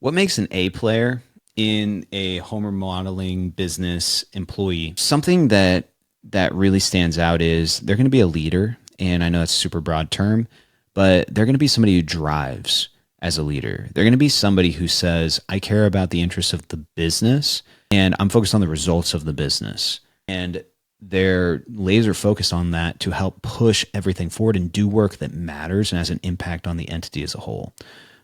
What makes an A player in a home remodeling business employee? Something that really stands out is they're going to be a leader, and I know that's a super broad term, but they're going to be somebody who drives as a leader. They're going to be somebody who says, "I care about the interests of the business, and I'm focused on the results of the business." And they're laser focused on that to help push everything forward and do work that matters and has an impact on the entity as a whole.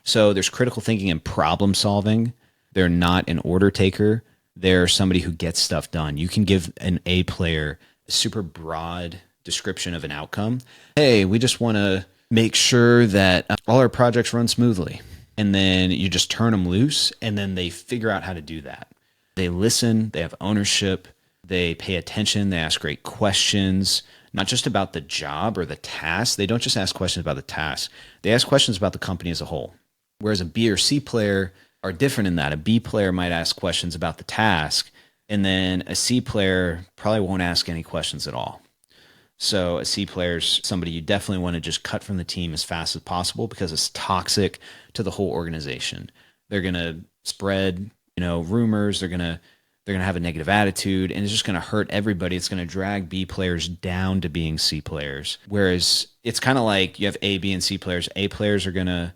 So there's critical thinking and problem solving. They're not an order taker. They're somebody who gets stuff done. You can give an A player a super broad description of an outcome. Hey, we just want to make sure that all our projects run smoothly. And then you just turn them loose, and then they figure out how to do that. They listen, they have ownership, they pay attention, they ask great questions, not just about the job or the task. They don't just ask questions about the task. They ask questions about the company as a whole. Whereas a B or C player are different in that. A B player might ask questions about the task, and then a C player probably won't ask any questions at all. So a C player is somebody you definitely want to just cut from the team as fast as possible because it's toxic to the whole organization. They're going to spread, rumors. They're going to have a negative attitude, and it's just going to hurt everybody. It's going to drag B players down to being C players. Whereas it's kind of like you have A, B, and C players. A players are going to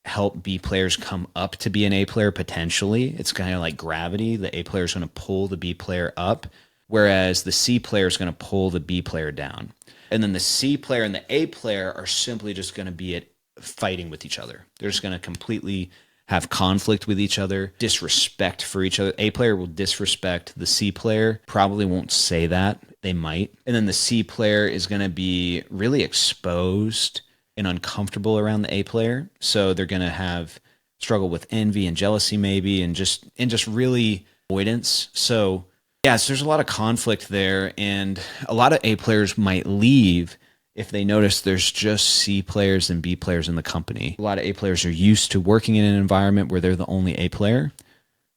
help B players come up to be an A player potentially. It's kind of like gravity. The A player is going to pull the B player up, whereas the C player is going to pull the B player down. And then the C player and the A player are simply just going to be fighting with each other. They're just going to completely have conflict with each other, disrespect for each other. A player will disrespect the C player, probably won't say that. They might. And then the C player is going to be really exposed and uncomfortable around the A player. So they're going to have struggle with envy and jealousy maybe, and just really avoidance. So yes, there's a lot of conflict there, and a lot of A players might leave if they notice there's just C players and B players in the company. A lot of A players are used to working in an environment where they're the only A player.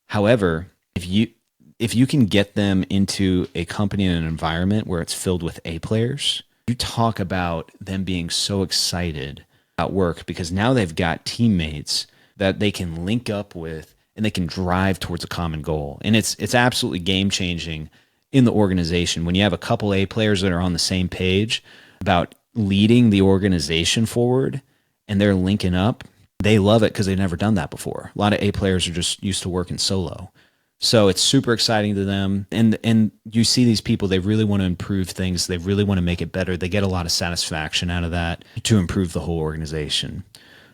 However, if you can get them into a company and an environment where it's filled with A players, you talk about them being so excited about work because now they've got teammates that they can link up with and they can drive towards a common goal. And it's absolutely game changing in the organization when you have a couple A players that are on the same page about leading the organization forward and they're linking up. They love it because they've never done that before. A lot of A players are just used to working solo. So it's super exciting to them. And you see these people, they really want to improve things. They really want to make it better. They get a lot of satisfaction out of that to improve the whole organization.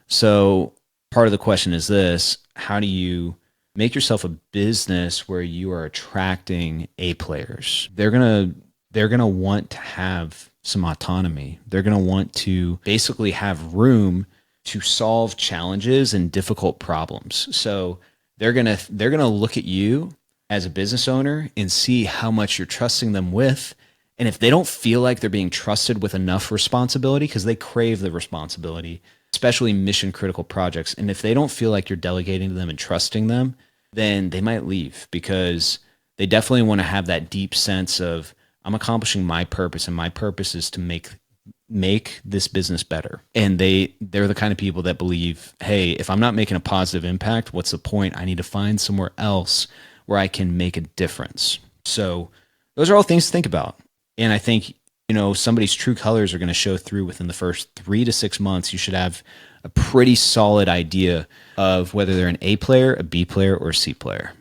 So part of the question is this: how do you make yourself a business where you are attracting A players? They're gonna want to have some autonomy. They're gonna want to basically have room to solve challenges and difficult problems. So they're gonna look at you as a business owner and see how much you're trusting them with. And if they don't feel like they're being trusted with enough responsibility, because they crave the responsibility, especially mission critical projects, and if they don't feel like you're delegating to them and trusting them, then they might leave because they definitely want to have that deep sense of, I'm accomplishing my purpose, and my purpose is to make this business better. And they're the kind of people that believe, hey, if I'm not making a positive impact, what's the point? I need to find somewhere else where I can make a difference. So those are all things to think about. And I think, somebody's true colors are going to show through within the first 3 to 6 months. You should have a pretty solid idea of whether they're an A player, a B player, or a C player.